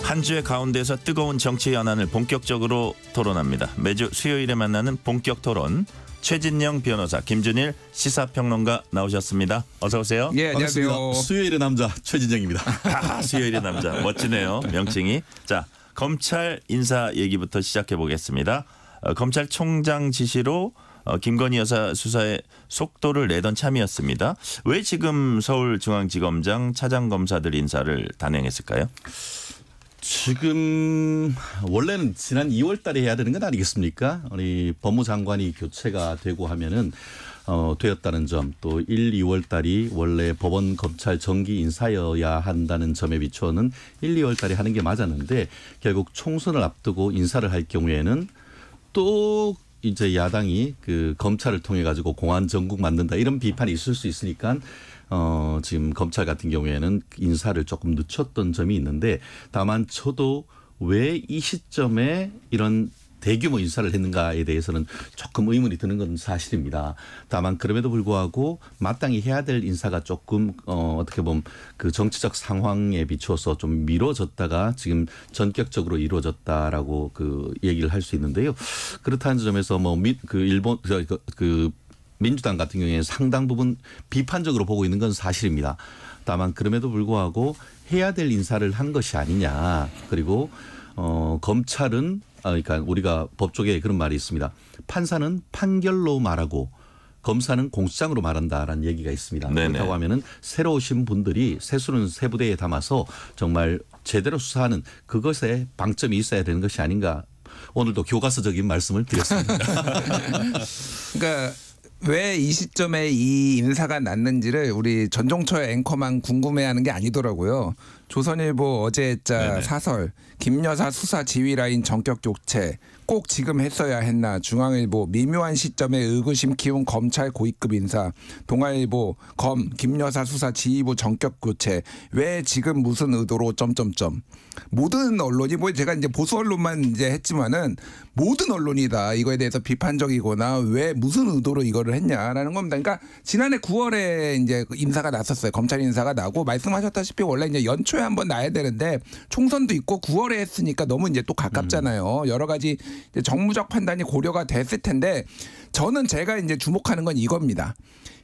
한 주의 가운데서 뜨거운 정치 현안을 본격적으로 토론합니다. 매주 수요일에 만나는 본격 토론. 최진영 변호사, 김준일 시사평론가 나오셨습니다. 어서 오세요. 예, 안녕하세요. 수요일의 남자 최진영입니다. 수요일의 남자 멋지네요. 명칭이. 자, 검찰 인사 얘기부터 시작해 보겠습니다. 검찰총장 지시로 김건희 여사 수사에 속도를 내던 참이었습니다. 왜 지금 서울중앙지검장 차장검사들 인사를 단행했을까요? 지금 원래는 지난 2월 달에 해야 되는 건 아니겠습니까? 우리 법무장관이 교체가 되고 하면은 되었다는 점, 또 1, 2월 달이 원래 법원 검찰 정기 인사여야 한다는 점에 비추어는 1, 2월 달에 하는 게 맞았는데 결국 총선을 앞두고 인사를 할 경우에는 또 이제 야당이 그 검찰을 통해 가지고 공안 정국 만든다 이런 비판이 있을 수 있으니까 지금 검찰 같은 경우에는 인사를 조금 늦췄던 점이 있는데, 다만 저도 왜 이 시점에 이런 대규모 인사를 했는가에 대해서는 조금 의문이 드는 건 사실입니다. 다만 그럼에도 불구하고 마땅히 해야 될 인사가 조금 어떻게 보면 그 정치적 상황에 비추어서 좀 미뤄졌다가 지금 전격적으로 이루어졌다라고 그 얘기를 할 수 있는데요. 그렇다는 점에서 뭐 그 일본 그 민주당 같은 경우에는 상당 부분 비판적으로 보고 있는 건 사실입니다. 다만 그럼에도 불구하고 해야 될 인사를 한 것이 아니냐. 그리고 검찰은 그러니까 우리가 법조계에 그런 말이 있습니다. 판사는 판결로 말하고 검사는 공소장으로 말한다라는 얘기가 있습니다. 네네. 그렇다고 하면은 새로 오신 분들이 세수는 새 부대에 담아서 정말 제대로 수사하는 그것에 방점이 있어야 되는 것이 아닌가. 오늘도 교과서적인 말씀을 드렸습니다. 그러니까 왜 이 시점에 이 인사가 났는지를 우리 전종철 앵커만 궁금해하는 게 아니더라고요. 조선일보 어제자 사설 김여사 수사 지휘 라인 전격 교체 꼭 지금 했어야 했나. 중앙일보 미묘한 시점에 의구심 키운 검찰 고위급 인사. 동아일보 검 김여사 수사 지휘부 전격 교체 왜 지금 무슨 의도로 점점점. 모든 언론이 뭐 제가 이제 보수 언론만 이제 했지만은 모든 언론이 다 이거에 대해서 비판적이거나 왜 무슨 의도로 이거를 했냐라는 겁니다. 그러니까 지난해 9월에 이제 인사가 났었어요. 검찰 인사가 나고 말씀하셨다시피 원래 이제 연초에 한번 나야 되는데 총선도 있고 9월에 했으니까 너무 이제 또 가깝잖아요. 여러 가지 이제 정무적 판단이 고려가 됐을 텐데 저는 제가 이제 주목하는 건 이겁니다.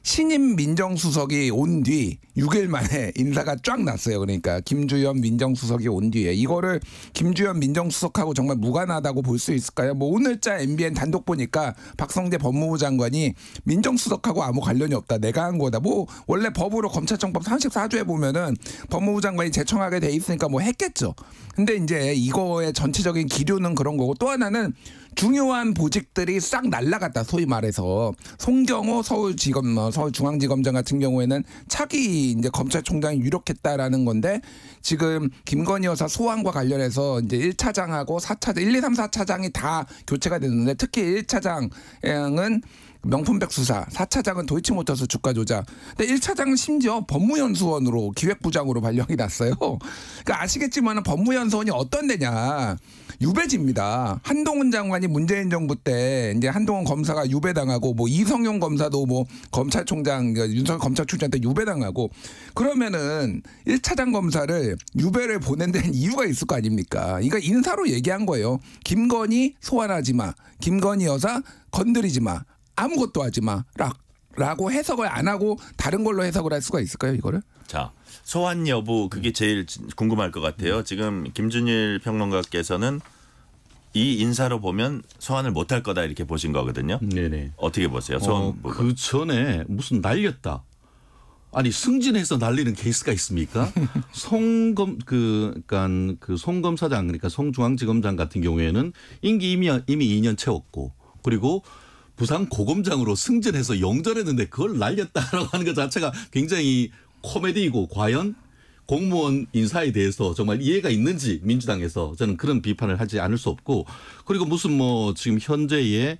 신임 민정수석이 온 뒤 6일 만에 인사가 쫙 났어요. 그러니까 김주현 민정수석이 온 뒤에 이거를 김주현 민정수석하고 정말 무관하다고 볼 수 있을까요? 뭐 오늘자 MBN 단독 보니까 박성재 법무부 장관이 민정수석하고 아무 관련이 없다. 내가 한 거다. 뭐 원래 법으로 검찰청법 34조에 보면은 법무부 장관이 제청하게 돼 있으니까 뭐 했겠죠. 근데 이제 이거의 전체적인 기류는 그런 거고, 또 하나는 중요한 보직들이 싹 날라갔다. 소위 말해서 송경호 서울중앙지검장 같은 경우에는 차기 이제 검찰총장이 유력했다라는 건데, 지금 김건희 여사 소환과 관련해서 이제 1차장하고 4차장, 1, 2, 3, 4차장이 다 교체가 됐는데, 특히 1차장은 명품백 수사, 4차장은 도이치모터스 주가 조작. 근데 1차장은 심지어 법무연수원으로 기획부장으로 발령이 났어요. 그러니까 아시겠지만 법무연수원이 어떤 데냐. 유배지입니다. 한동훈 장관이 문재인 정부 때 이제 한동훈 검사가 유배당하고 뭐 이성용 검사도 뭐 검찰총장 윤석열 검찰총장 때 유배당하고, 그러면은 1차장 검사를 유배를 보낸 데는 이유가 있을 거 아닙니까? 이거 인사로 얘기한 거예요. 김건희 소환하지 마. 김건희 여사 건드리지 마. 아무것도 하지 마. 라고 해석을 안 하고 다른 걸로 해석을 할 수가 있을까요, 이거를? 자, 소환 여부 그게 제일 궁금할 것 같아요. 지금 김준일 평론가께서는 이 인사로 보면 소환을 못할 거다 이렇게 보신 거거든요. 네네. 어떻게 보세요? 소환 그 전에 무슨 날렸다. 아니 승진해서 날리는 케이스가 있습니까? 그러니까 송 검사장, 그러니까 송중앙지검장 같은 경우에는 임기 이미 2년 채웠고, 그리고 부산 고검장으로 승진해서 영전했는데 그걸 날렸다라고 하는 것 자체가 굉장히 코미디이고, 과연 공무원 인사에 대해서 정말 이해가 있는지 민주당에서 저는 그런 비판을 하지 않을 수 없고, 그리고 무슨 뭐 지금 현재의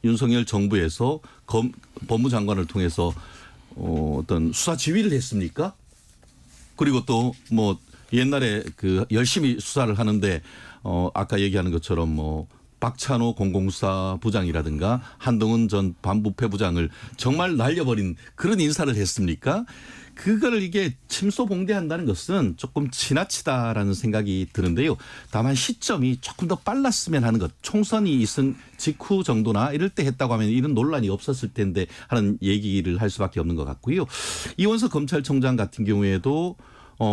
윤석열 정부에서 법무장관을 통해서 어떤 수사 지휘를 했습니까? 그리고 또 뭐 옛날에 그 열심히 수사를 하는데 아까 얘기하는 것처럼 뭐 박찬호 공공수사 부장이라든가 한동훈 전 반부패 부장을 정말 날려버린 그런 인사를 했습니까? 그걸 이게 침소봉대한다는 것은 조금 지나치다라는 생각이 드는데요. 다만 시점이 조금 더 빨랐으면 하는 것. 총선이 있은 직후 정도나 이럴 때 했다고 하면 이런 논란이 없었을 텐데 하는 얘기를 할 수밖에 없는 것 같고요. 이원석 검찰총장 같은 경우에도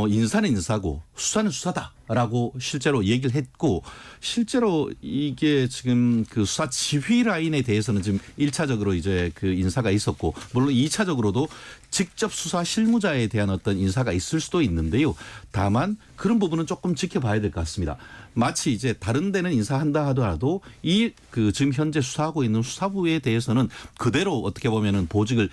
인사는 인사고 수사는 수사다라고 실제로 얘기를 했고 실제로 이게 지금 그 수사 지휘 라인에 대해서는 지금 1차적으로 이제 그 인사가 있었고 물론 2차적으로도 직접 수사 실무자에 대한 어떤 인사가 있을 수도 있는데요. 다만 그런 부분은 조금 지켜봐야 될 것 같습니다. 마치 이제 다른 데는 인사한다 하더라도 이 그 지금 현재 수사하고 있는 수사부에 대해서는 그대로 어떻게 보면은 보직을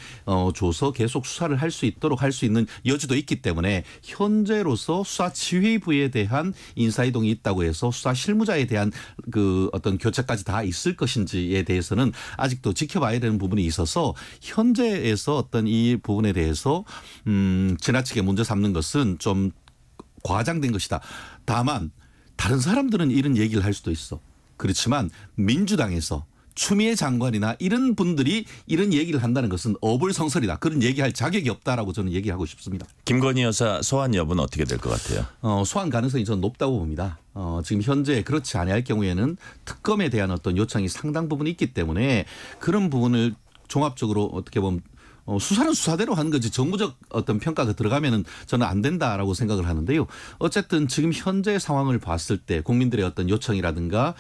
줘서 계속 수사를 할 수 있도록 할 수 있는 여지도 있기 때문에 현재로서 수사 지휘부에 대한 인사 이동이 있다고 해서 수사 실무자에 대한 그 어떤 교체까지 다 있을 것인지에 대해서는 아직도 지켜봐야 되는 부분이 있어서 현재에서 어떤 이 부분에 대해서 지나치게 문제 삼는 것은 좀 과장된 것이다. 다만 다른 사람들은 이런 얘기를 할 수도 있어. 그렇지만 민주당에서 추미애 장관이나 이런 분들이 이런 얘기를 한다는 것은 어불성설이다. 그런 얘기할 자격이 없다라고 저는 얘기하고 싶습니다. 김건희 여사 소환 여부는 어떻게 될 것 같아요? 소환 가능성이 저는 높다고 봅니다. 지금 현재 그렇지 아니할 경우에는 특검에 대한 어떤 요청이 상당 부분 있기 때문에 그런 부분을 종합적으로 어떻게 보면 수사는 수사대로 하는 거지 정부적 어떤 평가가 들어가면은 저는 안 된다라고 생각을 하는데요. 어쨌든 지금 현재 상황을 봤을 때 국민들의 어떤 요청이라든가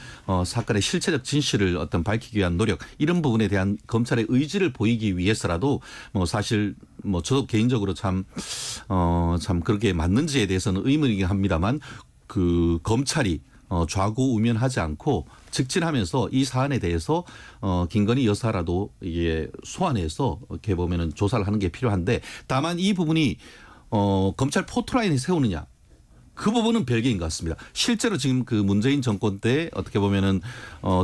사건의 실체적 진실을 어떤 밝히기 위한 노력 이런 부분에 대한 검찰의 의지를 보이기 위해서라도 사실 저도 개인적으로 참 그렇게 맞는지에 대해서는 의문이긴 합니다만 그 검찰이 좌고우면하지 않고 직진하면서 이 사안에 대해서 김건희 여사라도 이게 소환해서 이렇게 보면은 조사를 하는 게 필요한데 다만 이 부분이 검찰 포토라인에 세우느냐 그 부분은 별개인 것 같습니다. 실제로 지금 그 문재인 정권 때 어떻게 보면은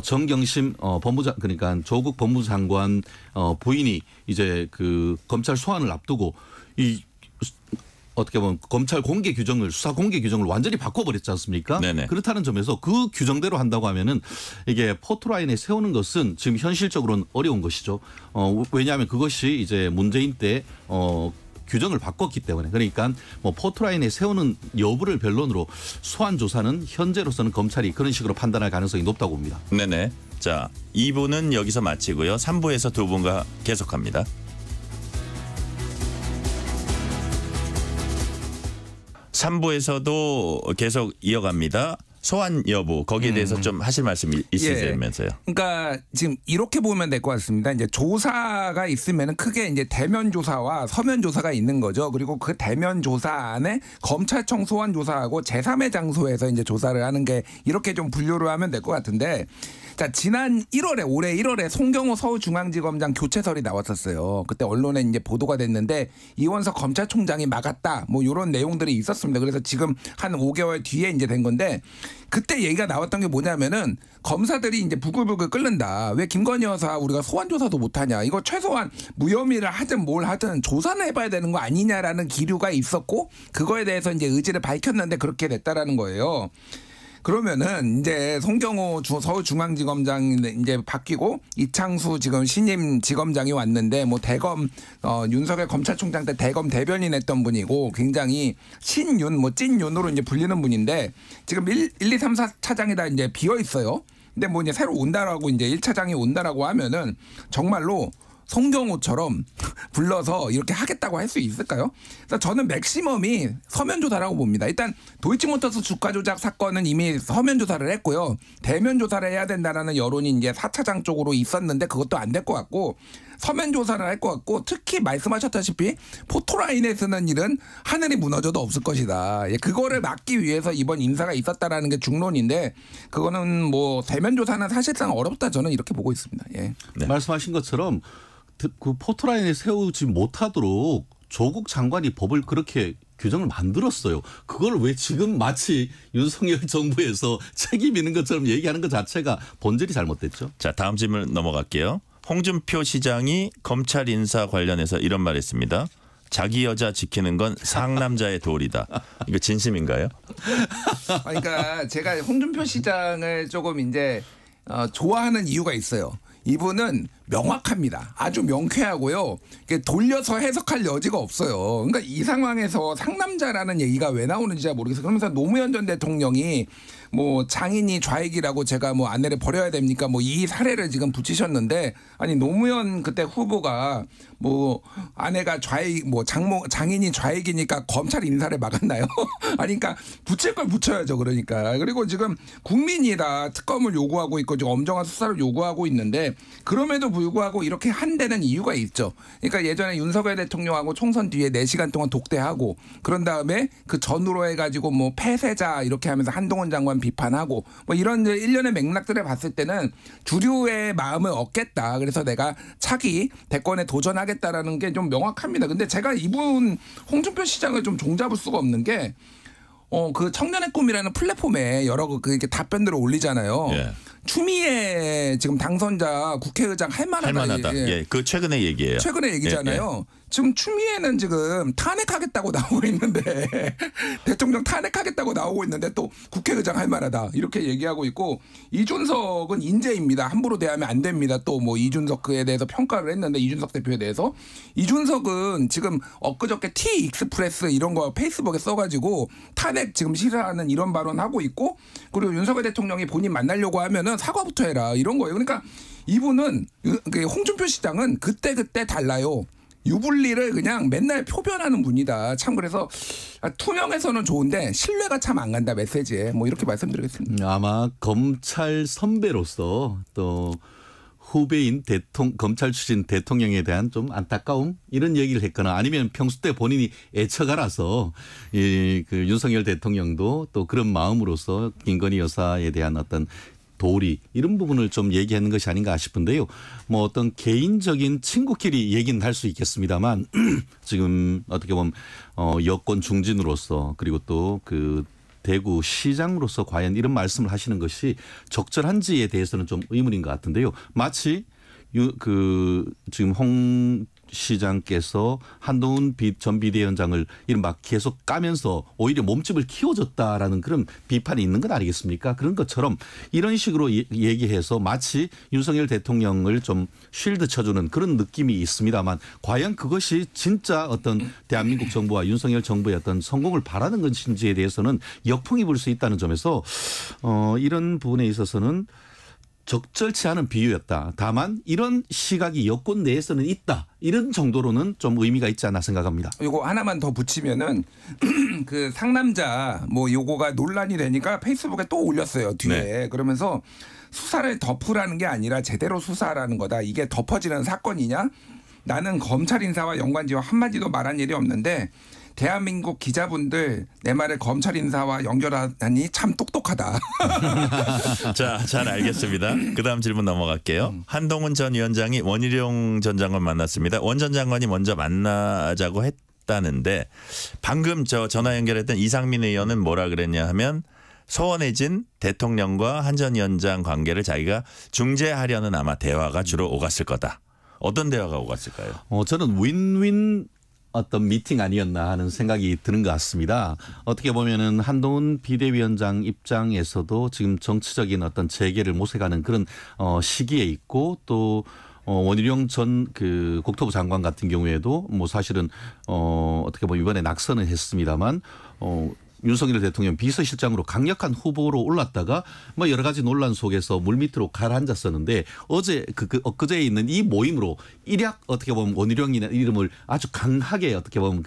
정경심 법무장 그러니까 조국 법무장관 부인이 이제 그 검찰 소환을 앞두고 이 어떻게 보면 검찰 공개 규정을 수사 공개 규정을 완전히 바꿔버렸지 않습니까? 네네. 그렇다는 점에서 그 규정대로 한다고 하면은 이게 포토라인에 세우는 것은 지금 현실적으로는 어려운 것이죠. 왜냐하면 그것이 이제 문재인 때 규정을 바꿨기 때문에 그러니까 포토라인에 세우는 여부를 변론으로 소환 조사는 현재로서는 검찰이 그런 식으로 판단할 가능성이 높다고 봅니다. 네네. 자, 2부는 여기서 마치고요. 3부에서 두 분과 계속합니다. 3부에서도 계속 이어갑니다. 소환 여부 거기에 대해서 좀 하실 말씀 있으시면서요. 그러니까 지금 이렇게 보면 될 것 같습니다. 이제 조사가 있으면 크게 이제 대면 조사와 서면 조사가 있는 거죠. 그리고 그 대면 조사 안에 검찰청 소환 조사하고 제3의 장소에서 이제 조사를 하는 게 이렇게 좀 분류를 하면 될 것 같은데. 자, 지난 1월에 올해 1월에 송경호 서울중앙지검장 교체설이 나왔었어요. 그때 언론에 이제 보도가 됐는데 이원석 검찰총장이 막았다. 뭐 이런 내용들이 있었습니다. 그래서 지금 한 5개월 뒤에 이제 된 건데 그때 얘기가 나왔던 게 뭐냐면은 검사들이 이제 부글부글 끓는다. 왜 김건희 여사 우리가 소환 조사도 못하냐. 이거 최소한 무혐의를 하든 뭘 하든 조사는 해봐야 되는 거 아니냐라는 기류가 있었고 그거에 대해서 이제 의지를 밝혔는데 그렇게 됐다라는 거예요. 그러면은 이제 송경호 서울중앙지검장 이제 바뀌고 이창수 지금 신임 지검장이 왔는데 뭐 대검 윤석열 검찰총장 때 대검 대변인 했던 분이고 굉장히 신윤 뭐 찐윤으로 이제 불리는 분인데 지금 1, 2, 3, 4차장이 다 이제 비어 있어요. 근데 뭐 이제 새로 온다라고 이제 1차장이 온다라고 하면은 정말로 송경호처럼 불러서 이렇게 하겠다고 할 수 있을까요? 그래서 저는 맥시멈이 서면 조사라고 봅니다. 일단 도이치모터스 주가 조작 사건은 이미 서면 조사를 했고요. 대면 조사를 해야 된다라는 여론이 이제 4차장 쪽으로 있었는데 그것도 안 될 것 같고 서면 조사를 할 것 같고 특히 말씀하셨다시피 포토라인에 쓰는 일은 하늘이 무너져도 없을 것이다. 그거를 막기 위해서 이번 인사가 있었다라는 게 중론인데 그거는 뭐 대면 조사는 사실상 어렵다 저는 이렇게 보고 있습니다. 예. 네. 말씀하신 것처럼 그 포토라인에 세우지 못하도록 조국 장관이 법을 그렇게 규정을 만들었어요. 그걸 왜 지금 마치 윤석열 정부에서 책임 있는 것처럼 얘기하는 것 자체가 본질이 잘못됐죠. 자, 다음 질문 넘어갈게요. 홍준표 시장이 검찰 인사 관련해서 이런 말 했습니다. 자기 여자 지키는 건 상남자의 도리다. 이거 진심인가요? 그러니까 제가 홍준표 시장을 조금 이제 좋아하는 이유가 있어요. 이분은 명확합니다. 아주 명쾌하고요. 돌려서 해석할 여지가 없어요. 그러니까 이 상황에서 상남자라는 얘기가 왜 나오는지 잘 모르겠어요. 그러면서 노무현 전 대통령이 뭐 장인이 좌익이라고 제가 뭐 아내를 버려야 됩니까? 뭐 이 사례를 지금 붙이셨는데 아니 노무현 그때 후보가 뭐 아내가 좌익 뭐 장인이 좌익이니까 검찰 인사를 막았나요? 아니 그러니까 붙일 걸 붙여야죠. 그러니까 그리고 지금 국민이 다 특검을 요구하고 있고 지금 엄정한 수사를 요구하고 있는데 그럼에도 불구하고 이렇게 한 데는 이유가 있죠. 그러니까 예전에 윤석열 대통령하고 총선 뒤에 4시간 동안 독대하고 그런 다음에 그 전후로 해가지고 뭐 폐쇄자 이렇게 하면서 한동훈 장관 비판하고 뭐 이런 일련의 맥락들을 봤을 때는 주류의 마음을 얻겠다. 그래서 내가 차기 대권에 도전하겠다라는 게 좀 명확합니다. 근데 제가 이분 홍준표 시장을 좀 종잡을 수가 없는 게 그 청년의 꿈이라는 플랫폼에 여러 그 답변들을 올리잖아요. 예. 추미애 지금 당선자 국회의장 할 만하다. 예, 그 최근의 얘기예요. 최근의 얘기잖아요. 예. 지금 추미애는 지금 탄핵하겠다고 나오고 있는데 대통령 탄핵하겠다고 나오고 있는데 또 국회의장 할 만하다 이렇게 얘기하고 있고 이준석은 인재입니다. 함부로 대하면 안 됩니다. 또 뭐 이준석에 대해서 평가를 했는데 이준석 대표에 대해서 이준석은 지금 엊그저께 T익스프레스 이런 거 페이스북에 써가지고 탄핵 지금 시사하는 이런 발언하고 있고 그리고 윤석열 대통령이 본인 만나려고 하면은 사과부터 해라 이런 거예요. 그러니까 이분은 홍준표 시장은 그때 달라요. 유불리를 그냥 맨날 표변하는 분이다. 참 그래서 투명해서는 좋은데 신뢰가 참 안 간다 메시지에 뭐 이렇게 말씀드리겠습니다. 아마 검찰 선배로서 또 후배인 검찰 출신 대통령에 대한 좀 안타까움 이런 얘기를 했거나 아니면 평소 때 본인이 애처가라서 그 윤석열 대통령도 또 그런 마음으로서 김건희 여사에 대한 어떤 도리 이런 부분을 좀 얘기하는 것이 아닌가 싶은데요. 뭐 어떤 개인적인 친구끼리 얘기는 할 수 있겠습니다만 지금 어떻게 보면 여권 중진으로서 그리고 또 그 대구 시장으로서 과연 이런 말씀을 하시는 것이 적절한지에 대해서는 좀 의문인 것 같은데요. 마치 지금 홍 시장께서 한동훈 전 비대위원장을 이른바 계속 까면서 오히려 몸집을 키워줬다라는 그런 비판이 있는 건 아니겠습니까? 그런 것처럼 이런 식으로 얘기해서 마치 윤석열 대통령을 좀 쉴드 쳐주는 그런 느낌이 있습니다만 과연 그것이 진짜 어떤 대한민국 정부와 윤석열 정부의 어떤 성공을 바라는 것인지에 대해서는 역풍이 불 수 있다는 점에서 이런 부분에 있어서는 적절치 않은 비유였다. 다만 이런 시각이 여권 내에서는 있다. 이런 정도로는 좀 의미가 있지 않나 생각합니다. 이거 하나만 더 붙이면은 그 상남자 뭐 요거가 논란이 되니까 페이스북에 또 올렸어요. 뒤에. 네. 그러면서 수사를 덮으라는 게 아니라 제대로 수사라는 거다. 이게 덮어지는 사건이냐? 나는 검찰 인사와 연관지어 한마디도 말한 일이 없는데 대한민국 기자분들 내 말을 검찰 인사와 연결하니 참 똑똑하다. 자, 잘 알겠습니다. 그다음 질문 넘어갈게요. 한동훈 전 위원장이 원희룡 전 장관 만났습니다. 원 전 장관이 먼저 만나자고 했다는데 방금 저 전화 연결했던 이상민 의원은 뭐라 그랬냐 하면 소원해진 대통령과 한 전 위원장 관계를 자기가 중재하려는 아마 대화가 주로 오갔을 거다. 어떤 대화가 오갔을까요? 저는 윈윈 어떤 미팅 아니었나 하는 생각이 드는 것 같습니다. 어떻게 보면은 한동훈 비대위원장 입장에서도 지금 정치적인 어떤 재개를 모색하는 그런 시기에 있고 또 원희룡 전 그 국토부 장관 같은 경우에도 뭐 사실은 어떻게 보면 이번에 낙선을 했습니다만 윤석열 대통령 비서실장으로 강력한 후보로 올랐다가 뭐 여러 가지 논란 속에서 물밑으로 가라앉았었는데 엊그제에 있는 이 모임으로 일약 어떻게 보면 원희룡이라는 이름을 아주 강하게 어떻게 보면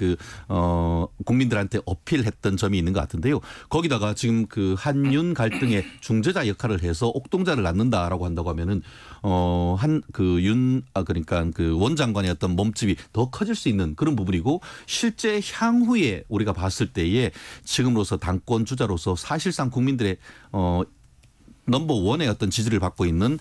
국민들한테 어필했던 점이 있는 것 같은데요. 거기다가 지금 그 한윤 갈등의 중재자 역할을 해서 옥동자를 낳는다라고 한다고 하면은 그러니까 그 원 장관의 어떤 몸집이 더 커질 수 있는 그런 부분이고 실제 향후에 우리가 봤을 때에 지금으로서 당권 주자로서 사실상 국민들의 넘버원의 어떤 지지를 받고 있는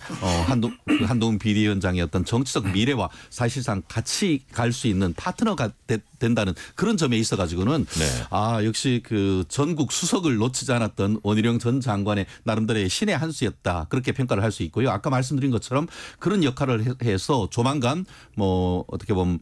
한동훈 비대위원장의 어떤 정치적 미래와 사실상 같이 갈 수 있는 파트너가 된다는 그런 점에 있어 가지고는 네. 역시 그 전국 수석을 놓치지 않았던 원희룡 전 장관의 나름대로의 신의 한 수였다. 그렇게 평가를 할 수 있고요. 아까 말씀드린 것처럼 그런 역할을 해서 조만간 뭐 어떻게 보면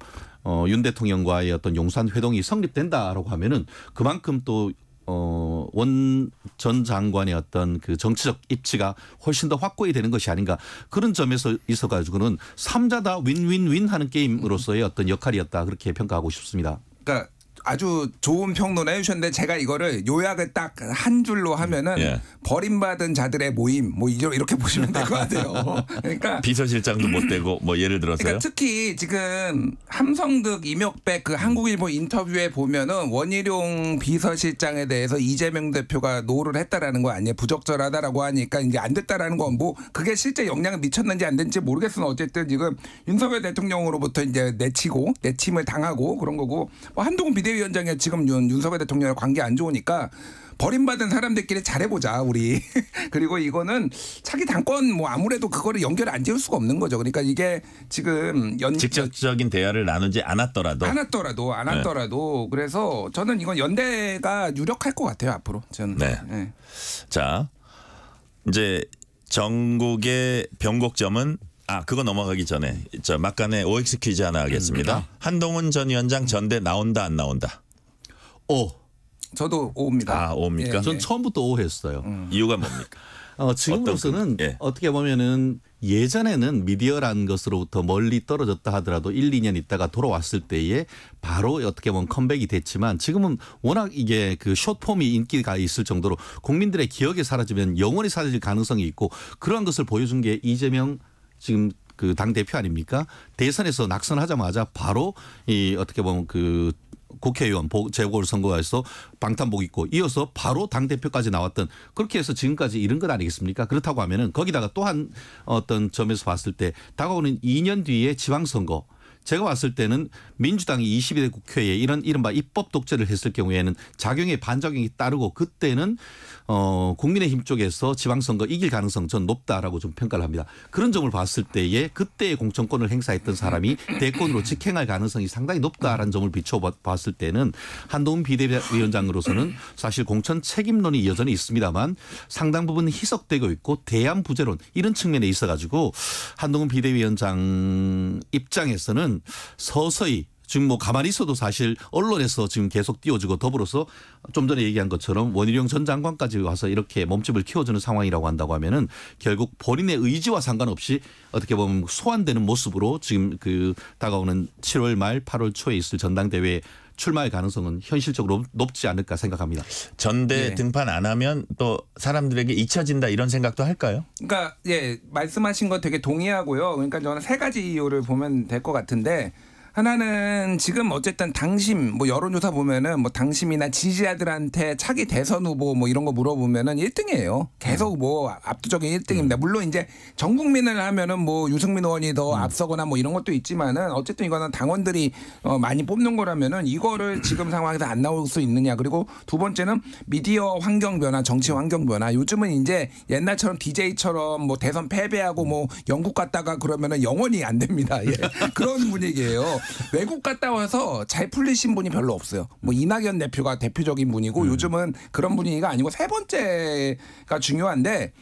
윤 대통령과의 어떤 용산 회동이 성립된다라고 하면은 그만큼 또 원 전 장관의 어떤 그 정치적 입지가 훨씬 더 확고히 되는 것이 아닌가 그런 점에서 있어가지고는 3자 다 윈윈윈 하는 게임으로서의 어떤 역할이었다 그렇게 평가하고 싶습니다. 그러니까 아주 좋은 평론 해주셨는데 제가 이거를 요약을 딱 한 줄로 하면은 예. 버림받은 자들의 모임 뭐 이렇게 보시면 될 것 같아요. 그러니까 비서실장도 못 되고 뭐 예를 들어서요. 그러니까 특히 지금 함성득 이명백 그 한국일보 인터뷰에 보면은 원희룡 비서실장에 대해서 이재명 대표가 노를 했다라는 거 아니에요. 부적절하다라고 하니까 이제 안 됐다라는 건 뭐 그게 실제 영향을 미쳤는지 안 됐는지 모르겠으나 어쨌든 지금 윤석열 대통령으로부터 이제 내침을 당하고 그런 거고 뭐 한동훈 비대위원장이 지금 윤석열 대통령과 관계 안 좋으니까 버림받은 사람들끼리 잘해보자 우리. 그리고 이거는 차기 당권 뭐 아무래도 그거를 연결 안 지을 수가 없는 거죠. 그러니까 이게 지금 직접적인 대화를 나누지 않았더라도 네. 그래서 저는 이건 연대가 유력할 것 같아요 앞으로. 저는. 네. 네. 자 이제 전국의 변곡점은 그거 넘어가기 전에 저 막간에 OX 퀴즈 하나 하겠습니다. 한동훈 전 위원장 전대 나온다 안 나온다? 저도 O입니다. O입니까? 전 처음부터 O했어요. 이유가 뭡니까? 지금으로서는 어떻게 보면은 예전에는 미디어라는 것으로부터 멀리 떨어졌다 하더라도 1, 2년 있다가 돌아왔을 때에 바로 어떻게 보면 컴백이 됐지만 지금은 워낙 이게 그 숏폼이 인기가 있을 정도로 국민들의 기억에 사라지면 영원히 사라질 가능성이 있고 그러한 것을 보여준 게 이재명 지금 그 당대표 아닙니까? 대선에서 낙선하자마자 바로 이 어떻게 보면 그 국회의원 재보궐선거에서 방탄복 입고 이어서 바로 당대표까지 나왔던 그렇게 해서 지금까지 이른 것 아니겠습니까? 그렇다고 하면은 거기다가 또 한 어떤 점에서 봤을 때 다가오는 2년 뒤에 지방선거 제가 봤을 때는 민주당이 22대 국회에 이런 이른바 입법 독재를 했을 경우에는 작용에 반작용이 따르고 그때는 국민의힘 쪽에서 지방선거 이길 가능성 전 높다라고 좀 평가를 합니다. 그런 점을 봤을 때에 그때의 공천권을 행사했던 사람이 대권으로 직행할 가능성이 상당히 높다라는 점을 비춰봤을 때는 한동훈 비대위원장으로서는 사실 공천 책임론이 여전히 있습니다만 상당 부분 희석되고 있고 대안 부재론 이런 측면에 있어가지고 한동훈 비대위원장 입장에서는 서서히 지금 뭐 가만히 있어도 사실 언론에서 지금 계속 띄워지고 더불어서 좀 전에 얘기한 것처럼 원희룡 전 장관까지 와서 이렇게 몸집을 키워주는 상황이라고 한다고 하면은 결국 본인의 의지와 상관없이 어떻게 보면 소환되는 모습으로 지금 그 다가오는 7월 말 8월 초에 있을 전당대회에 출마할 가능성은 현실적으로 높지 않을까 생각합니다. 전대 등판 안 하면 또 사람들에게 잊혀진다 이런 생각도 할까요? 그러니까 말씀하신 거 되게 동의하고요. 그러니까 저는 세 가지 이유를 보면 될 것 같은데 하나는 지금 어쨌든 당심 뭐 여론조사 보면은 뭐 당심이나 지지자들한테 차기 대선 후보 뭐 이런 거 물어보면은 1등이에요. 계속 뭐 압도적인 1등입니다. 물론 이제 전 국민을 하면은 뭐 유승민 의원이 더 앞서거나 뭐 이런 것도 있지만은 어쨌든 이거는 당원들이 많이 뽑는 거라면은 이거를 지금 상황에서 안 나올 수 있느냐. 그리고 두 번째는 미디어 환경 변화, 정치 환경 변화. 요즘은 이제 옛날처럼 DJ처럼 뭐 대선 패배하고 뭐 영국 갔다가 그러면은 영원히 안 됩니다. 그런 분위기예요. 외국 갔다 와서 잘 풀리신 분이 별로 없어요. 뭐 이낙연 대표가 대표적인 분이고 요즘은 그런 분위기가 아니고 세 번째가 중요한데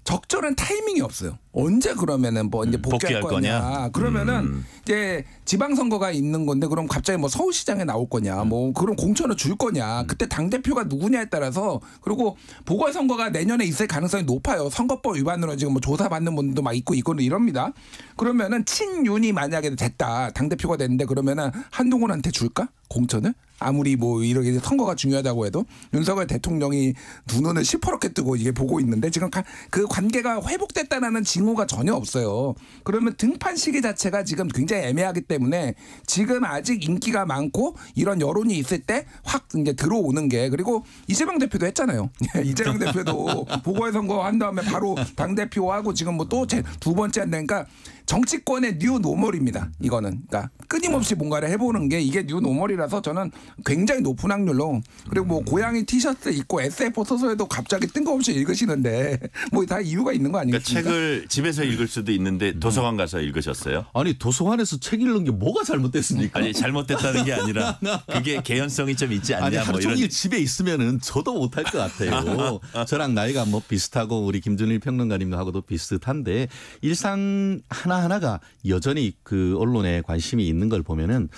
적절한 타이밍이 없어요. 언제 그러면은 뭐 이제 복귀할 거냐. 그러면은 이제 지방선거가 있는 건데 그럼 갑자기 뭐 서울시장에 나올 거냐. 뭐 그럼 공천을 줄 거냐. 그때 당대표가 누구냐에 따라서 그리고 보궐선거가 내년에 있을 가능성이 높아요. 선거법 위반으로 지금 뭐 조사받는 분도 막 있고 이럽니다. 그러면은 친윤이 만약에 됐다. 당대표가 됐는데 그러면은 한동훈한테 줄까? 공천을? 아무리 뭐 이렇게 선거가 중요하다고 해도 윤석열 대통령이 두 눈을 시퍼렇게 뜨고 이게 보고 있는데 지금 그 관계가 회복됐다라는 징후가 전혀 없어요. 그러면 등판 시기 자체가 지금 굉장히 애매하기 때문에 지금 아직 인기가 많고 이런 여론이 있을 때 확 이제 들어오는 게 그리고 이재명 대표도 했잖아요. 이재명 대표도 보궐선거 한 다음에 바로 당대표하고 지금 뭐 또 두 번째 한다니까 정치권의 뉴 노멀입니다. 이거는 그러니까 끊임없이 뭔가를 해보는 게 이게 뉴 노멀이라서 저는 굉장히 높은 확률로 그리고 뭐 고양이 티셔츠 입고 SF 소설에도 갑자기 뜬금없이 읽으시는데 뭐 다 이유가 있는 거 아니겠습니까? 그러니까 책을 집에서 읽을 수도 있는데 도서관 가서 읽으셨어요? 아니 도서관에서 책 읽는 게 뭐가 잘못됐습니까? 아니 잘못됐다는 게 아니라 그게 개연성이 좀 있지 않냐. 아니 하루 뭐 종일 이런. 집에 있으면은 저도 못할 것 같아요. 저랑 나이가 뭐 비슷하고 우리 김준일 평론가님하고도 비슷한데 일상 하나 하나하나가 여전히 그 언론에 관심이 있는 걸 보면은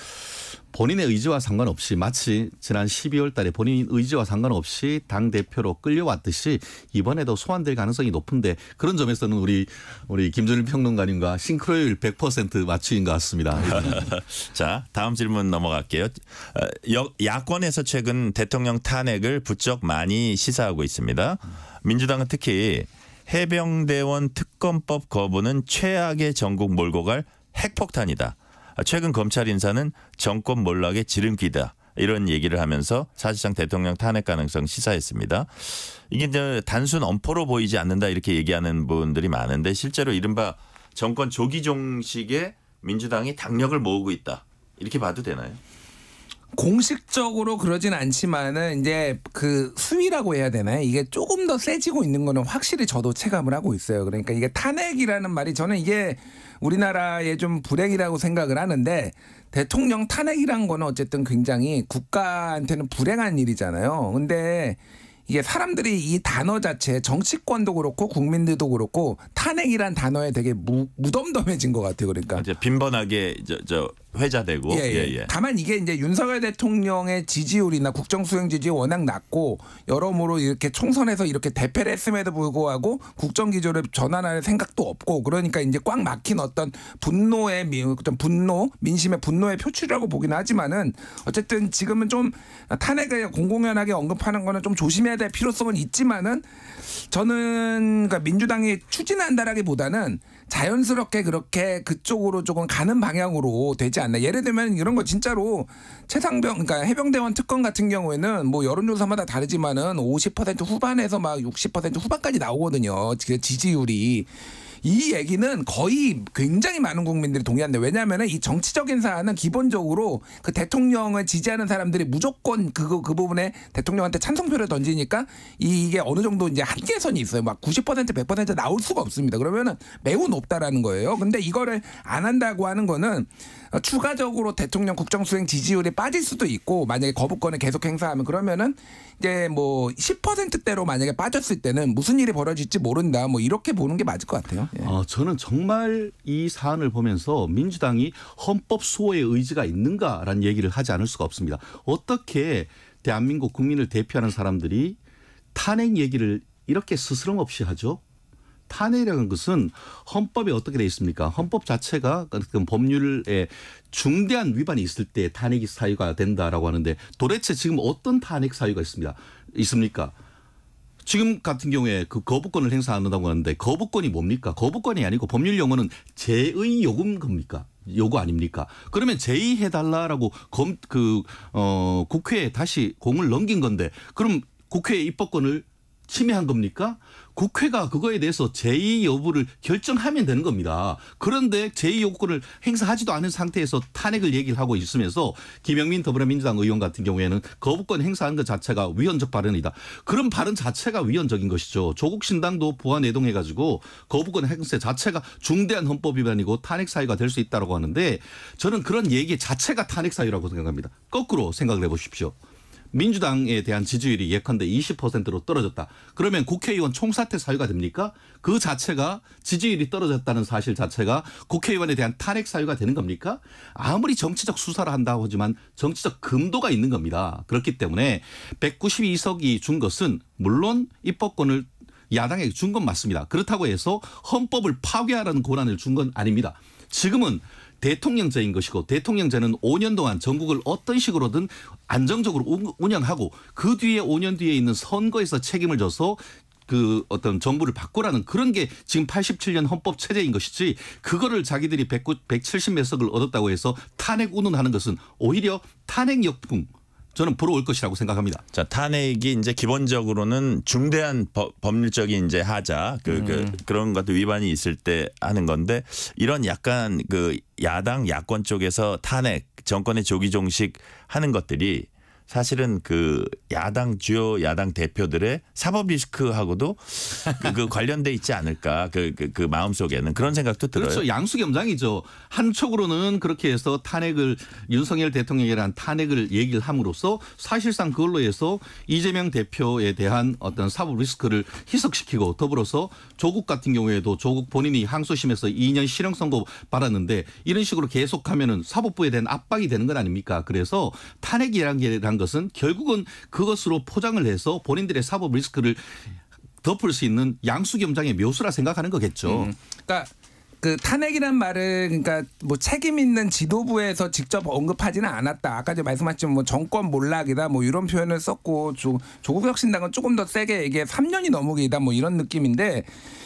본인의 의지와 상관없이 마치 지난 12월 달에 본인 의지와 상관없이 당대표로 끌려왔듯이 이번에도 소환될 가능성이 높은데 그런 점에서는 우리 김준일 평론가님과 싱크로율 100% 맞추인 것 같습니다. 자, 다음 질문 넘어갈게요. 야권에서 최근 대통령 탄핵을 부쩍 많이 시사하고 있습니다. 민주당은 특히 해병대원 특검법 거부는 최악의 전국 몰고 갈 핵폭탄이다. 최근 검찰 인사는 정권 몰락의 지름길이다. 이런 얘기를 하면서 사실상 대통령 탄핵 가능성 시사했습니다. 이게 이제 단순 엄포로 보이지 않는다 이렇게 얘기하는 분들이 많은데 실제로 이른바 정권 조기 종식에 민주당이 당력을 모으고 있다. 이렇게 봐도 되나요? 공식적으로 그러진 않지만은 이제 그 수위라고 해야 되나요? 이게 조금 더 세지고 있는 거는 확실히 저도 체감을 하고 있어요. 그러니까 이게 탄핵이라는 말이 저는 이게 우리나라의 좀 불행이라고 생각을 하는데 대통령 탄핵이란 거는 어쨌든 굉장히 국가한테는 불행한 일이잖아요. 근데 이게 사람들이 이 단어 자체 정치권도 그렇고 국민들도 그렇고 탄핵이란 단어에 되게 무덤덤해진 것 같아요. 그러니까 이제 빈번하게 저 회자되고. 예. 다만 이게 이제 윤석열 대통령의 지지율이나 국정수행 지지율이 워낙 낮고 여러모로 이렇게 총선에서 이렇게 대패를 했음에도 불구하고 국정기조를 전환할 생각도 없고 그러니까 이제 꽉 막힌 어떤 민심의 분노의 표출이라고 보긴 하지만은 어쨌든 지금은 좀 탄핵을 공공연하게 언급하는 거는 좀 조심해야 될 필요성은 있지만은 저는 그러니까 민주당이 추진한다라기보다는 자연스럽게 그렇게 그쪽으로 조금 가는 방향으로 되지 않나. 예를 들면 이런 거 진짜로 그러니까 해병대원 특검 같은 경우에는 뭐 여론조사마다 다르지만은 50% 후반에서 막 60% 후반까지 나오거든요. 지지율이. 이 얘기는 거의 굉장히 많은 국민들이 동의한다. 왜냐하면 이 정치적인 사안은 기본적으로 그 대통령을 지지하는 사람들이 무조건 그 부분에 대통령한테 찬성표를 던지니까 이게 어느 정도 이제 한계선이 있어요. 막 90% 100% 나올 수가 없습니다. 그러면은 매우 높다라는 거예요. 근데 이거를 안 한다고 하는 거는 추가적으로 대통령 국정수행 지지율이 빠질 수도 있고 만약에 거부권을 계속 행사하면 그러면은 이제 뭐 10%대로 만약에 빠졌을 때는 무슨 일이 벌어질지 모른다. 뭐 이렇게 보는 게 맞을 것 같아요. 예. 저는 정말 이 사안을 보면서 민주당이 헌법 수호의 의지가 있는가라는 얘기를 하지 않을 수가 없습니다. 어떻게 대한민국 국민을 대표하는 사람들이 탄핵 얘기를 이렇게 스스럼 없이 하죠? 탄핵이라는 것은 헌법에 어떻게 되어 있습니까? 헌법 자체가 법률에 중대한 위반이 있을 때 탄핵이 사유가 된다라고 하는데 도대체 지금 어떤 탄핵 사유가 있습니까? 지금 같은 경우에 그 거부권을 행사한다고 하는데 거부권이 뭡니까? 거부권이 아니고 법률 용어는 제의 요구인 겁니까? 요구 아닙니까? 그러면 제의해달라라고 국회에 다시 공을 넘긴 건데 그럼 국회의 입법권을 침해한 겁니까? 국회가 그거에 대해서 제의 여부를 결정하면 되는 겁니다. 그런데 제의 요구권을 행사하지도 않은 상태에서 탄핵을 얘기를 하고 있으면서 김영민 더불어민주당 의원 같은 경우에는 거부권 행사하는 것 자체가 위헌적 발언이다. 그런 발언 자체가 위헌적인 것이죠. 조국 신당도 부하 내동해가지고 거부권 행사 자체가 중대한 헌법 위반이고 탄핵 사유가 될 수 있다고 하는데 저는 그런 얘기 자체가 탄핵 사유라고 생각합니다. 거꾸로 생각을 해보십시오. 민주당에 대한 지지율이 예컨대 20%로 떨어졌다. 그러면 국회의원 총사퇴 사유가 됩니까? 그 자체가 지지율이 떨어졌다는 사실 자체가 국회의원에 대한 탄핵 사유가 되는 겁니까? 아무리 정치적 수사를 한다고 하지만 정치적 금도가 있는 겁니다. 그렇기 때문에 192석이 준 것은 물론 입법권을 야당에게 준 건 맞습니다. 그렇다고 해서 헌법을 파괴하라는 권한을 준 건 아닙니다. 지금은 대통령제인 것이고 대통령제는 5년 동안 전국을 어떤 식으로든 안정적으로 운영하고 그 뒤에 5년 뒤에 있는 선거에서 책임을 져서 그 어떤 정부를 바꾸라는 그런 게 지금 87년 헌법 체제인 것이지 그거를 자기들이 170몇 석을 얻었다고 해서 탄핵 운운하는 것은 오히려 탄핵 역풍 저는 불어올 것이라고 생각합니다. 자, 탄핵이 이제 기본적으로는 중대한 법률적인 이제 하자 그런 것도 위반이 있을 때 하는 건데 이런 약간 그 야당 야권 쪽에서 탄핵 정권의 조기 종식 하는 것들이 사실은 그 주요 야당 대표들의 사법 리스크하고도 그 관련돼 있지 않을까 그 마음속에는 그런 생각도 들어요. 그렇죠. 양수겸장이죠. 한쪽으로는 그렇게 해서 윤석열 대통령이란 탄핵을 얘기를 함으로써 사실상 그걸로 해서 이재명 대표에 대한 어떤 사법 리스크를 희석시키고 더불어서 조국 같은 경우에도 조국 본인이 항소심에서 2년 실형 선고 받았는데 이런 식으로 계속하면은 사법부에 대한 압박이 되는 건 아닙니까? 그래서 탄핵이란 것은 결국은 그것으로 포장을 해서 본인들의 사법 리스크를 덮을 수 있는 양수겸장의 묘수라 생각하는 거겠죠. 그러니까 그 탄핵이란 말을 그러니까 뭐 책임 있는 지도부에서 직접 언급하지는 않았다. 아까 말씀하신 뭐 정권 몰락이다 뭐 이런 표현을 썼고 조국혁신당은 조금 더 세게 얘기해 3년이 넘어기다 뭐 이런 느낌인데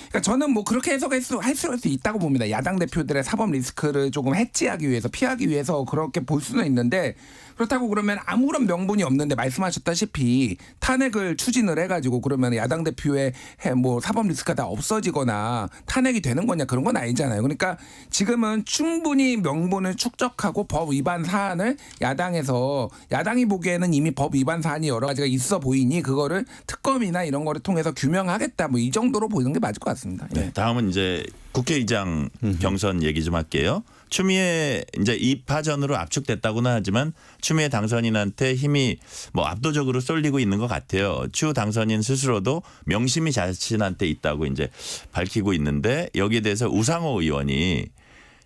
그러니까 저는 뭐 그렇게 해석할 수 있다고 봅니다. 야당 대표들의 사법 리스크를 조금 해지하기 위해서 피하기 위해서 그렇게 볼 수는 있는데 그렇다고 그러면 아무런 명분이 없는데 말씀하셨다시피 탄핵을 추진을 해가지고 그러면 야당 대표의 뭐 사법 리스크가 다 없어지거나 탄핵이 되는 거냐 그런 건 아니잖아요. 그러니까 지금은 충분히 명분을 축적하고 법 위반 사안을 야당이 보기에는 이미 법 위반 사안이 여러 가지가 있어 보이니 그거를 특검이나 이런 거를 통해서 규명하겠다 뭐 이 정도로 보는 게 맞을 것 같습니다. 네, 다음은 이제 국회의장 경선 얘기 좀 할게요. 추미애 이제 2파전으로 압축됐다고는 하지만 추미애 당선인한테 힘이 뭐 압도적으로 쏠리고 있는 것 같아요. 추 당선인 스스로도 명심이 자신한테 있다고 이제 밝히고 있는데 여기에 대해서 우상호 의원이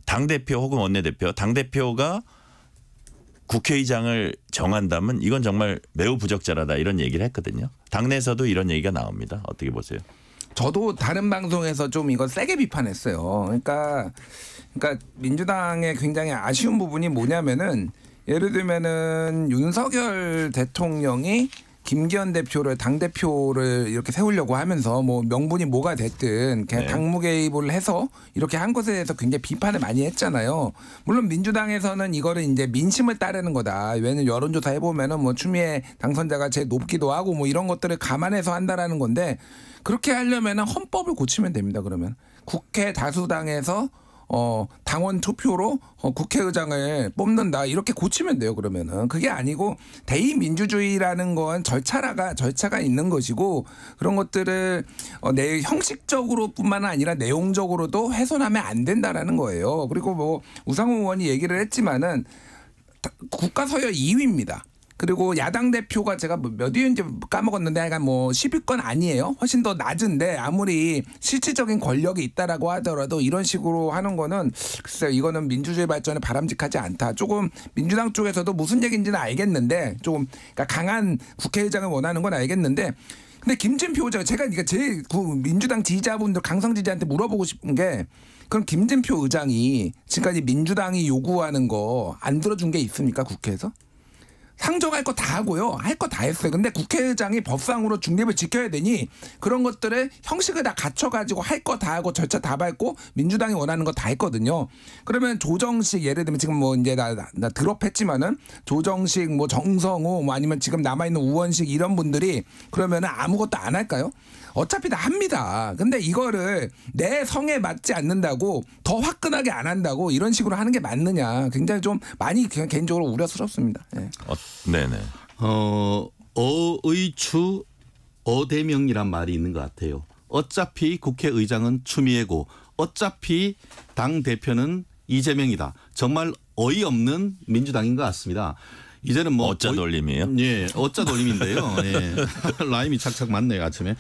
당대표 혹은 원내대표 당대표가 국회의장을 정한다면 이건 정말 매우 부적절하다 이런 얘기를 했거든요. 당내에서도 이런 얘기가 나옵니다. 어떻게 보세요? 저도 다른 방송에서 좀 이거 세게 비판했어요. 그러니까 민주당의 굉장히 아쉬운 부분이 뭐냐면은 예를 들면은 윤석열 대통령이 김기현 대표를 당대표를 이렇게 세우려고 하면서 뭐 명분이 뭐가 됐든 그냥 당무 개입을 해서 이렇게 한 것에 대해서 굉장히 비판을 많이 했잖아요. 물론 민주당에서는 이거를 이제 민심을 따르는 거다. 왜냐면 여론조사 해보면은 뭐 추미애 당선자가 제일 높기도 하고 뭐 이런 것들을 감안해서 한다라는 건데 그렇게 하려면은 헌법을 고치면 됩니다. 그러면 국회 다수당에서 당원 투표로 국회의장을 뽑는다 이렇게 고치면 돼요. 그러면은 그게 아니고 대의민주주의라는 건 절차가 있는 것이고 그런 것들을 형식적으로뿐만 아니라 내용적으로도 훼손하면 안 된다라는 거예요. 그리고 뭐 우상호 의원이 얘기를 했지만은 국가 서열 2위입니다. 그리고 야당 대표가 제가 몇 위인지 까먹었는데 약간 뭐 10위권 아니에요. 훨씬 더 낮은데 아무리 실질적인 권력이 있다라고 하더라도 이런 식으로 하는 거는 글쎄요. 이거는 민주주의 발전에 바람직하지 않다. 조금 민주당 쪽에서도 무슨 얘기인지는 알겠는데 조금 그러니까 강한 국회의장을 원하는 건 알겠는데 근데 김진표 의장 제가 제일 민주당 지지자분들 강성 지지자한테 물어보고 싶은 게 그럼 김진표 의장이 지금까지 민주당이 요구하는 거 안 들어준 게 있습니까 국회에서? 상정할 거 다 하고요. 할 거 다 했어요. 근데 국회의장이 법상으로 중립을 지켜야 되니 그런 것들을 형식을 다 갖춰가지고 할 거 다 하고 절차 다 밟고 민주당이 원하는 거 다 했거든요. 그러면 조정식 예를 들면 지금 뭐 이제 나 드롭했지만은 조정식 뭐 정성호 뭐 아니면 지금 남아있는 우원식 이런 분들이 그러면은 아무것도 안 할까요? 어차피 다 합니다. 근데 이거를 내 성에 맞지 않는다고 더 화끈하게 안 한다고 이런 식으로 하는 게 맞느냐. 굉장히 좀 많이 개인적으로 우려스럽습니다. 네. 네네. 어의추 어대명이란 말이 있는 것 같아요. 어차피 국회의장은 추미애고 어차피 당 대표는 이재명이다. 정말 어이없는 민주당인 것 같습니다. 이제는 뭐 어짜 돌림이에요? 예, 어짜 돌림인데요. 예. 라임이 착착 맞네요 아침에.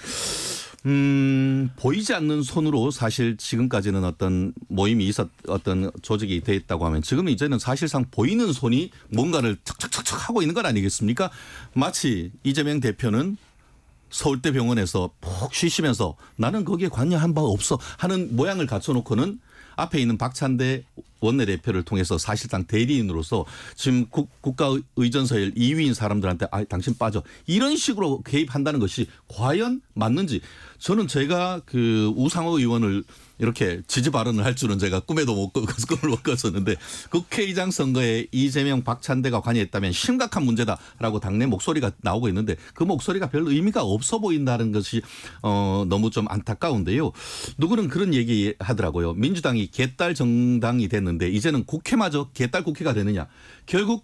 보이지 않는 손으로 사실 지금까지는 어떤 모임이 어떤 조직이 돼 있다고 하면 지금은 이제는 사실상 보이는 손이 뭔가를 척척척척 하고 있는 건 아니겠습니까? 마치 이재명 대표는 서울대병원에서 푹 쉬시면서 나는 거기에 관여한 바 없어 하는 모양을 갖춰놓고는 앞에 있는 박찬대 원내대표를 통해서 사실상 대리인으로서 지금 국가의전서열 2위인 사람들한테 당신 빠져 이런 식으로 개입한다는 것이 과연 맞는지 저는 제가 그 우상호 의원을 이렇게 지지 발언을 할 줄은 제가 꿈을 못 꿨었는데 국회의장 선거에 이재명 박찬대가 관여했다면 심각한 문제다라고 당내 목소리가 나오고 있는데 그 목소리가 별 의미가 없어 보인다는 것이 너무 좀 안타까운데요. 누구는 그런 얘기 하더라고요. 민주당이 개딸 정당이 됐는데 이제는 국회마저 개딸 국회가 되느냐. 결국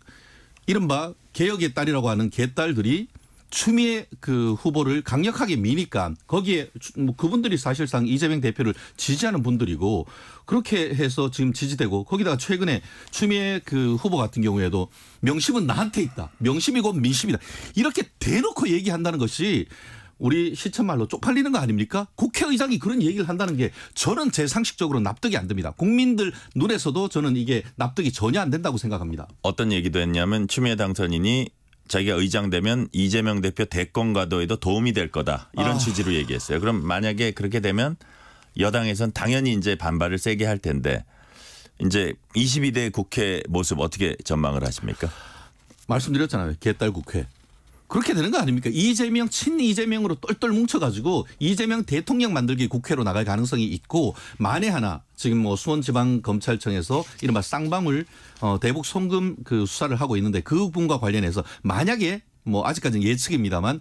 이른바 개혁의 딸이라고 하는 개딸들이 추미애 그 후보를 강력하게 미니까 거기에 뭐 그분들이 사실상 이재명 대표를 지지하는 분들이고 그렇게 해서 지금 지지되고 거기다가 최근에 추미애 그 후보 같은 경우에도 명심은 나한테 있다. 명심이 곧 민심이다. 이렇게 대놓고 얘기한다는 것이 우리 시천말로 쪽팔리는 거 아닙니까? 국회의장이 그런 얘기를 한다는 게 저는 제 상식적으로 납득이 안 됩니다. 국민들 눈에서도 저는 이게 납득이 전혀 안 된다고 생각합니다. 어떤 얘기도 했냐면 추미애 당선인이 자기가 의장되면 이재명 대표 대권 가도에도 도움이 될 거다. 이런 취지로 얘기했어요. 그럼 만약에 그렇게 되면 여당에선 당연히 이제 반발을 세게 할 텐데 이제 22대 국회 모습 어떻게 전망을 하십니까? 말씀드렸잖아요. 개딸 국회. 그렇게 되는 거 아닙니까? 이재명 친 이재명으로 똘똘 뭉쳐가지고 이재명 대통령 만들기 국회로 나갈 가능성이 있고 만에 하나 지금 뭐 수원지방검찰청에서 이른바 쌍방울 대북 송금 그 수사를 하고 있는데 그 부분과 관련해서 만약에 뭐 아직까지는 예측입니다만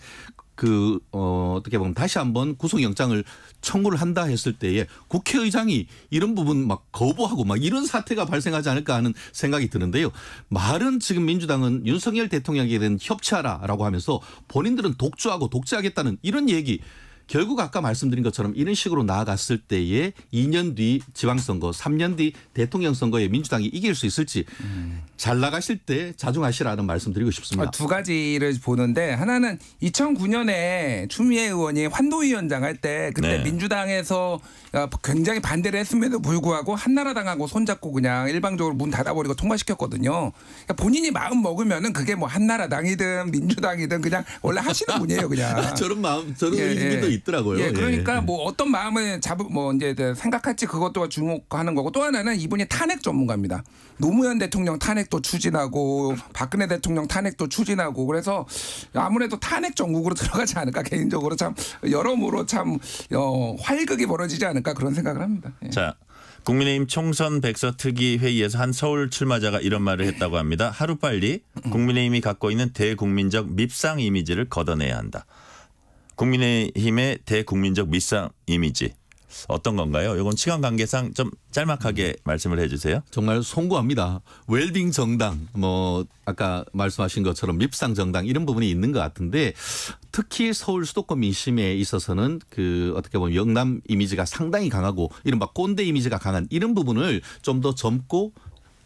어떻게 보면 다시 한번 구속영장을 청구를 한다 했을 때에 국회의장이 이런 부분 막 거부하고 막 이런 사태가 발생하지 않을까 하는 생각이 드는데요. 말은 지금 민주당은 윤석열 대통령에게 대한 협치하라라고 하면서 본인들은 독주하고 독재하겠다는 이런 얘기 결국 아까 말씀드린 것처럼 이런 식으로 나아갔을 때에 2년 뒤 지방선거 3년 뒤 대통령 선거에 민주당이 이길 수 있을지 잘 나가실 때 자중하시라는 말씀 드리고 싶습니다. 두 가지를 보는데 하나는 2009년에 추미애 의원이 환도위원장 할 때 그때 네. 민주당에서 굉장히 반대를 했음에도 불구하고 한나라당하고 손잡고 그냥 일방적으로 문 닫아버리고 통과시켰거든요. 그러니까 본인이 마음 먹으면은 그게 뭐 한나라당이든 민주당이든 그냥 원래 하시는 분이에요 그냥. 저런 마음 저런 의미도 있더라고요. 예, 그러니까 뭐 어떤 마음을 뭐 이제 생각할지 그것도 주목하는 거고 또 하나는 이분이 탄핵 전문가입니다. 노무현 대통령 탄핵도 추진하고 박근혜 대통령 탄핵도 추진하고 그래서 아무래도 탄핵 전국으로 들어가지 않을까 개인적으로 참 여러모로 참 활극이 벌어지지 않을까 그런 생각을 합니다. 예. 자, 국민의힘 총선 백서특위 회의에서 한 서울 출마자가 이런 말을 했다고 합니다. 하루빨리 국민의힘이 갖고 있는 대국민적 밉상 이미지를 걷어내야 한다. 국민의힘의 대국민적 밉상 이미지 어떤 건가요? 이건 시간 관계상 좀 짤막하게 말씀을 해 주세요. 정말 송구합니다. 웰빙 정당 뭐 아까 말씀하신 것처럼 밉상 정당 이런 부분이 있는 것 같은데 특히 서울 수도권 민심에 있어서는 그 어떻게 보면 영남 이미지가 상당히 강하고 이른바 꼰대 이미지가 강한 이런 부분을 좀 더 젊고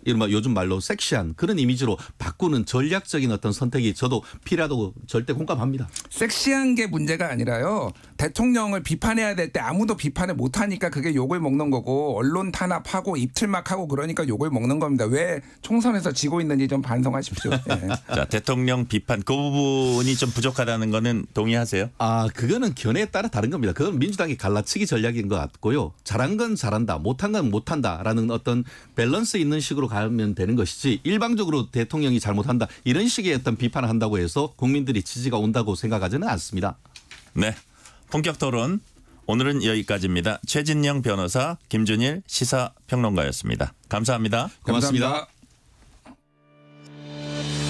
이른바 요즘 말로 섹시한 그런 이미지로 바꾸는 전략적인 어떤 선택이 저도 필요하다고 절대 공감합니다. 섹시한 게 문제가 아니라요. 대통령을 비판해야 될 때 아무도 비판을 못하니까 그게 욕을 먹는 거고 언론 탄압하고 입틀막하고 그러니까 욕을 먹는 겁니다. 왜 총선에서 지고 있는지 좀 반성하십시오. 네. 자, 대통령 비판 그 부분이 좀 부족하다는 거는 동의하세요? 아, 그거는 견해에 따라 다른 겁니다. 그건 민주당이 갈라치기 전략인 것 같고요. 잘한 건 잘한다, 못한 건 못한다라는 어떤 밸런스 있는 식으로 가면 되는 것이지 일방적으로 대통령이 잘못한다 이런 식의 어떤 비판을 한다고 해서 국민들이 지지가 온다고 생각하지는 않습니다. 네. 본격 토론 오늘은 여기까지입니다. 최진영 변호사, 김준일 시사평론가였습니다. 감사합니다. 고맙습니다. 감사합니다.